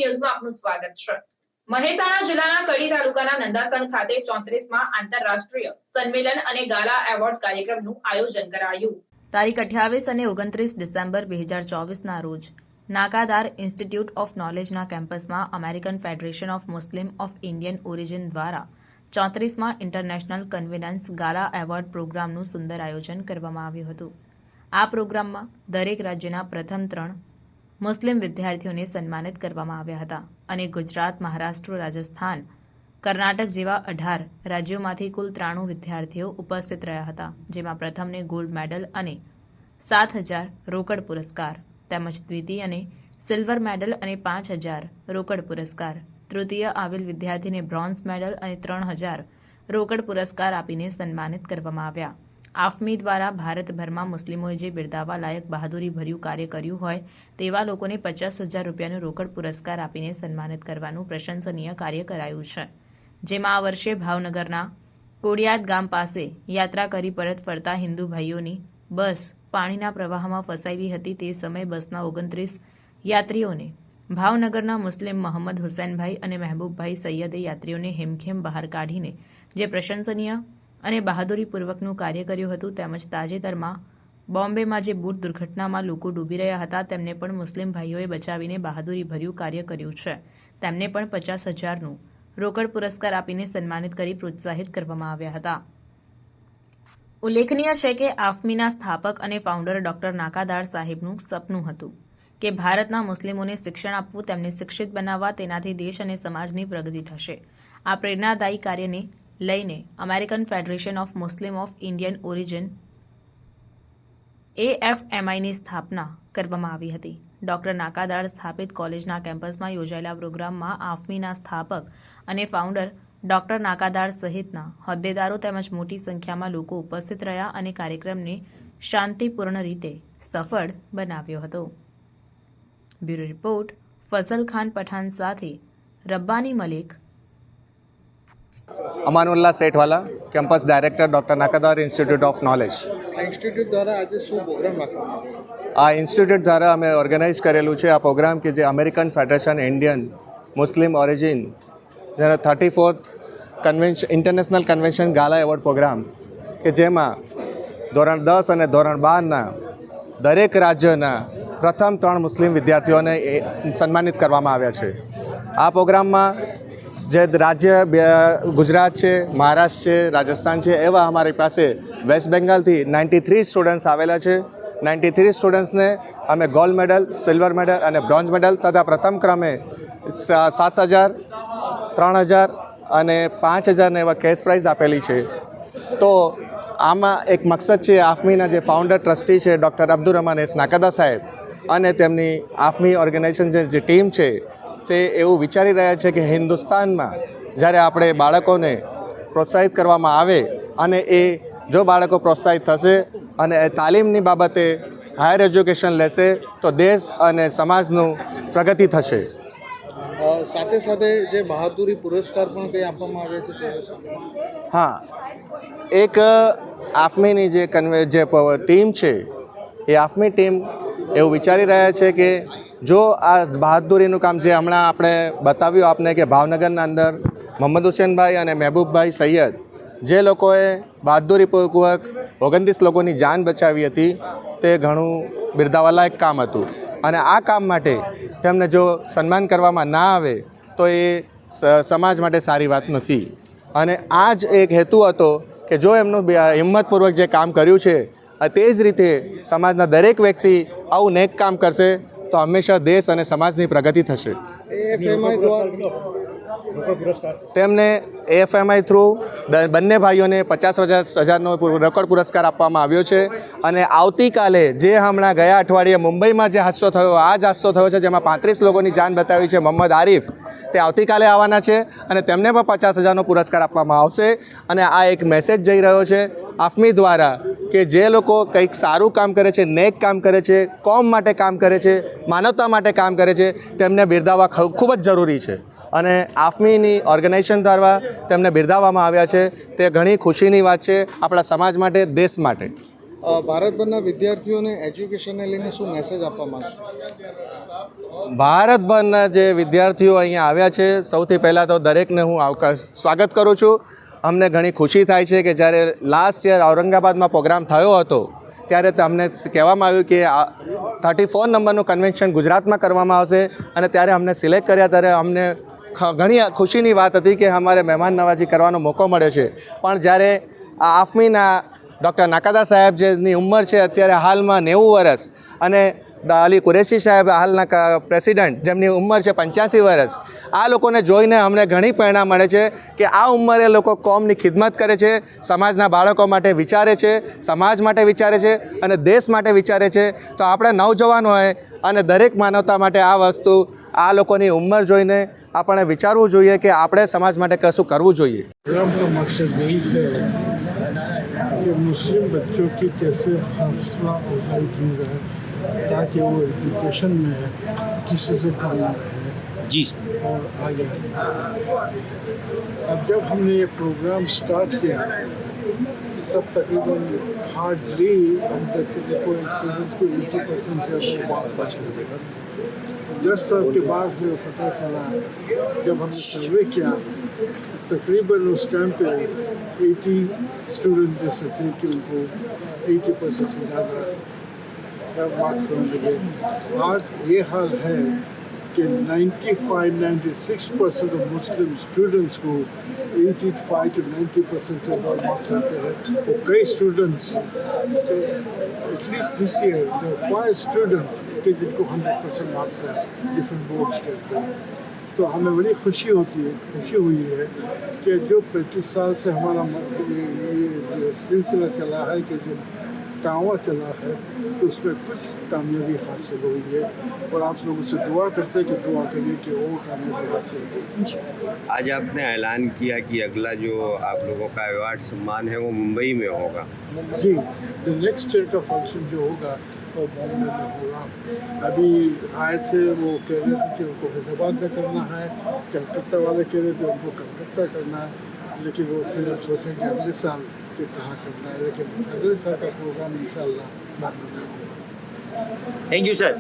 ન્યૂઝમાં આપનું સ્વાગત છે। મહેસાણા જિલ્લાના કડી તાલુકાના નંદાસણ ખાતે 34માં આંતરરાષ્ટ્રીય સંમેલન અને ગાલા એવોર્ડ કાર્યક્રમનું આયોજન કરાયું। તારીખ 28 અને 29 ડિસેમ્બર 2024ના રોજ નાકાદાર ઇન્સ્ટિટ્યૂટ ઓફ નોલેજના કેમ્પસમાં American Federation of Muslim of Indian origin દ્વારા 34માં ઇન્ટરનેશનલ કન્વીનન્સ ગાલા એવોર્ડ પ્રોગ્રામનું સુંદર આયોજન કરવામાં આવ્યું હતું। આ પ્રોગ્રામમાં દરેક રાજ્યના પ્રથમ 3 મુસ્લિમ વિદ્યાર્થીઓને સન્માનિત કરવામાં આવ્યા હતા અને ગુજરાત, મહારાષ્ટ્ર, રાજસ્થાન, કર્ણાટક જેવા 18 રાજ્યોમાંથી કુલ 93 વિદ્યાર્થીઓ ઉપસ્થિત રહ્યા હતા, જેમાં પ્રથમને ગોલ્ડ મેડલ અને 7,000 રોકડ પુરસ્કાર તેમજ દ્વિતીય અને સિલ્વર મેડલ અને 5,000 રોકડ પુરસ્કાર, તૃતીય આવેલ વિદ્યાર્થીને બ્રોન્ઝ મેડલ અને 3,000 રોકડ પુરસ્કાર આપીને સન્માનિત કરવામાં આવ્યા। આફમી દ્વારા ભારતભરમાં મુસ્લિમોએ જે બિરદાવવા લાયક બહાદુરીભર્યું કાર્ય કર્યું હોય તેવા લોકોને 50,000 રૂપિયાનો રોકડ પુરસ્કાર આપીને સન્માનિત કરવાનું પ્રશંસનીય કાર્ય કરાયું છે, જેમાં આ વર્ષે ભાવનગરના કોડિયાદ ગામ પાસે યાત્રા કરી પરત ફરતા હિન્દુ ભાઈઓની બસ પાણીના પ્રવાહમાં ફસાયેલી હતી। તે સમયે બસના 29 યાત્રીઓને ભાવનગરના મુસ્લિમ મોહમ્મદ હુસૈનભાઈ અને મહેબૂબભાઈ સૈયદે યાત્રીઓને હેમખેમ બહાર કાઢીને જે પ્રશંસનીય અને બહાદુરીપૂર્વકનું કાર્ય કર્યું હતું, તેમજ તાજેતરમાં બોમ્બેમાં જે બોટ દુર્ઘટનામાં લોકો ડૂબી રહ્યા હતા તેમને પણ મુસ્લિમ ભાઈઓએ બચાવીને બહાદુરીભર્યું કાર્ય કર્યું છે, તેમને પણ 50,000નું રોકડ પુરસ્કાર આપીને સન્માનિત કરી પ્રોત્સાહિત કરવામાં આવ્યા હતા। ઉલ્લેખનીય છે કે આફમીના સ્થાપક અને ફાઉન્ડર ડોક્ટર નાકાદાર સાહેબનું સપનું હતું કે ભારતના મુસ્લિમોને શિક્ષણ આપવું, તેમને શિક્ષિત બનાવવા, તેનાથી દેશ અને સમાજની પ્રગતિ થશે। આ પ્રેરણાદાયી કાર્યને લઈને American Federation of Muslim of Indian origin AFMIની સ્થાપના કરવામાં આવી હતી। ડોક્ટર નાકાદાર સ્થાપિત કોલેજના કેમ્પસમાં યોજાયેલા પ્રોગ્રામમાં આફમીના સ્થાપક અને ફાઉન્ડર ડોક્ટર નાકાદાર સહિતના હોદ્દેદારો તેમજ મોટી સંખ્યામાં લોકો ઉપસ્થિત રહ્યા અને કાર્યક્રમને શાંતિપૂર્ણ રીતે સફળ બનાવ્યો હતો। બ્યુરો રિપોર્ટ ફઝલ ખાન પઠાણ સાથે Rabbani Malik. Amanullah Sethwala, campus director doctor Nakadar institute of knowledge. આ ઇન્સ્ટિટ્યૂટ દ્વારા આજે શું પ્રોગ્રામ રાખવામાં આવ્યો? આ ઇન્સ્ટિટ્યૂટ દ્વારા અમે ઓર્ગેનાઇઝ કરેલું છે આ પ્રોગ્રામ કે જે અમેરિકન ફેડરેશન ઇન્ડિયન મુસ્લિમ ઓરિજિન જેના 34th ઇન્ટરનેશનલ કન્વેન્શન ગાલા એવોર્ડ પ્રોગ્રામ કે જેમાં ધોરણ 10 અને ધોરણ 12ના દરેક રાજ્યના પ્રથમ 3 મુસ્લિમ વિદ્યાર્થીઓને સન્માનિત કરવામાં આવ્યા છે। આ પ્રોગ્રામમાં જે રાજ્ય ગુજરાત છે, મહારાષ્ટ્ર છે, રાજસ્થાન છે, એવા અમારી પાસે વેસ્ટ બેંગાલથી 93 સ્ટુડન્ટ્સ આવેલા છે। 93 સ્ટુડન્ટ્સને અમે ગોલ્ડ મેડલ, સિલ્વર મેડલ અને બ્રોન્ઝ મેડલ તથા પ્રથમ ક્રમે 7,000, 3,000 અને 5,000 એવા કેશ પ્રાઇઝ આપેલી છે। તો આમાં એક મકસદ છે આફમીના જે ફાઉન્ડર ટ્રસ્ટી છે ડૉક્ટર અબ્દુર-રહેમાન એસ નાકાદા સાહેબ અને તેમની આફમી ઓર્ગેનાઇઝેશન જે ટીમ છે તે એવું વિચારી રહ્યા છે કે હિન્દુસ્તાનમાં જ્યારે આપણે બાળકોને પ્રોત્સાહિત કરવામાં આવે અને એ જો બાળકો પ્રોત્સાહિત થશે અને એ તાલીમની બાબતે હાયર એજ્યુકેશન લેશે તો દેશ અને સમાજનું પ્રગતિ થશે। સાથે સાથે જે બહાદુરી પુરસ્કાર પણ કંઈ આપવામાં આવે છે તે? હા, એક આફમીની જે ટીમ છે એ આફમી ટીમ એવું વિચારી રહ્યા છે કે જો આ બહાદુરીનું કામ જે હમણાં આપણે બતાવ્યું આપને કે ભાવનગરના અંદર મોહમ્મદ હુસૈનભાઈ અને મહેબૂબભાઈ સૈયદ જે લોકોએ બહાદુરીપૂર્વક 29 લોકોની જાન બચાવી હતી તે ઘણું બિરદાવવાલાયક કામ હતું અને આ કામ માટે તેમને જો સન્માન કરવામાં ના આવે તો એ સમાજ માટે સારી વાત નથી અને આ જ એક હેતુ હતો કે જો એમનું હિંમતપૂર્વક જે કામ કર્યું છે તે જ રીતે સમાજના દરેક વ્યક્તિ આવું નેક કામ કરશે તો હંમેશા દેશ અને સમાજની પ્રગતિ થશે। તેમને AFMI થ્રુ બંને ભાઈઓને 50,000નો રોકડ પુરસ્કાર આપવામાં આવ્યો છે અને આવતીકાલે જે હમણાં ગયા અઠવાડિયે મુંબઈમાં જે હાદસો થયો, આ જ હાદસો થયો છે જેમાં 35 લોકોની જાન બચાવી છે મોહમ્મદ આરિફ, તે આવતીકાલે આવવાના છે અને તેમને પણ 50,000નો પુરસ્કાર આપવામાં આવશે। અને આ એક મેસેજ જઈ રહ્યો છે આફમી દ્વારા કે જે લોકો કંઈક સારું કામ કરે છે, નેક કામ કરે છે, કોમ માટે કામ કરે છે, માનવતા માટે કામ કરે છે, તેમને બિરદાવવા ખૂબ જ જરૂરી છે અને આફમીની ઓર્ગેનાઇઝેશન દ્વારા તેમને બિરદાવવામાં આવ્યા છે। તે ઘણી ખુશીની વાત છે આપણા સમાજ માટે, દેશ માટે। ભારતભરના વિદ્યાર્થીઓને એજ્યુકેશનને લઈને શું મેસેજ આપવા માંગશો? ભારતભરના જે વિદ્યાર્થીઓ અહીંયા આવ્યા છે સૌથી પહેલાં તો દરેકને હું સ્વાગત કરું છું. અમને ઘણી ખુશી થાય છે કે જ્યારે લાસ્ટ યર ઔરંગાબાદમાં પ્રોગ્રામ થયો હતો ત્યારે અમને કહેવામાં આવ્યું કે 34 નંબરનું કન્વેન્શન ગુજરાતમાં કરવામાં આવશે અને ત્યારે અમને સિલેક્ટ કર્યા. ત્યારે અમને ઘણી ખુશીની વાત હતી કે અમારે મહેમાન નવાજી કરવાનો મોકો મળ્યો છે. પણ જ્યારે આ આફમીના ડૉક્ટર નાકાદા સાહેબ જેની ઉંમર છે અત્યારે હાલમાં 90 વર્ષ અને અલી કુરેશી સાહેબ હાલના પ્રેસિડન્ટ જેમની ઉંમર છે 85 વર્ષ, આ લોકોને જોઈને અમને ઘણી પ્રેરણા મળે છે કે આ ઉંમરે લોકો કોમની ખિદમત કરે છે, સમાજના બાળકો માટે વિચારે છે, સમાજ માટે વિચારે છે અને દેશ માટે વિચારે છે. તો આપણે નવજવાન હોય અને દરેક માનવતા માટે આ વસ્તુ આ લોકોની ઉંમર જોઈને આપણે વિચારવું જોઈએ કે આપણે સમાજ માટે કશું કરવું જોઈએ. प्रोग्राम का मकसद यही है कि मुस्लिम बच्चों की कैसे हौसला अफजाई की जाए ताकि वो एजुकेशन में किसी से कम न रहे जी और आगे आए. अब जब हमने ये प्रोग्राम स्टार्ट किया तब तकरीबन हार्डली हम देखते थे कोई स्टूडेंट को 80% से ज़्यादा बात बच गई. 10 साल के बाद हमें पता चला जब हमने सर्वे किया तकरीबन उस टाइम पे 80 स्टूडेंट जैसे थे कि उनको 80% से ज़्यादा मार्क्स होने लगे. आज ये हाल है कि 95-96% ऑफ मुस्लिम स्टूडेंट्स को 85 to 90% से ज़्यादा मार्क्स आते हैं. तो कई students at least this year 5 students के जिनको 100% मार्क्स हैं डिफरेंट बोर्ड्स के ऊपर. तो हमें बड़ी खुशी हुई है कि जो 35 साल से हमारा ये जो सिलसिला चला है कि जो दावा चला है तो उसमें कुछ कामयाबी हासिल हुई है और आप लोगों से दुआ करते हैं कि दुआ करिए कि और कामयाबी हासिल हो. आज आपने ऐलान किया कि अगला जो आप लोगों का अवार्ड सम्मान है वो मुंबई में होगा. जी, द नेक्स्ट ईयर का फंक्शन जो होगा वो बॉम्बे में होगा. अभी आए थे वो कह रहे थे कि उनको हैदराबाद में करना है, कलकत्ता वाले कह रहे थे उनको कलकत्ता करना है, लेकिन वो फिर सोचेंगे अगले साल कि कहाँ करना है. लेकिन अगले साल का प्रोग्राम इंशाल्लाह बाद में होगा. Thank you sir.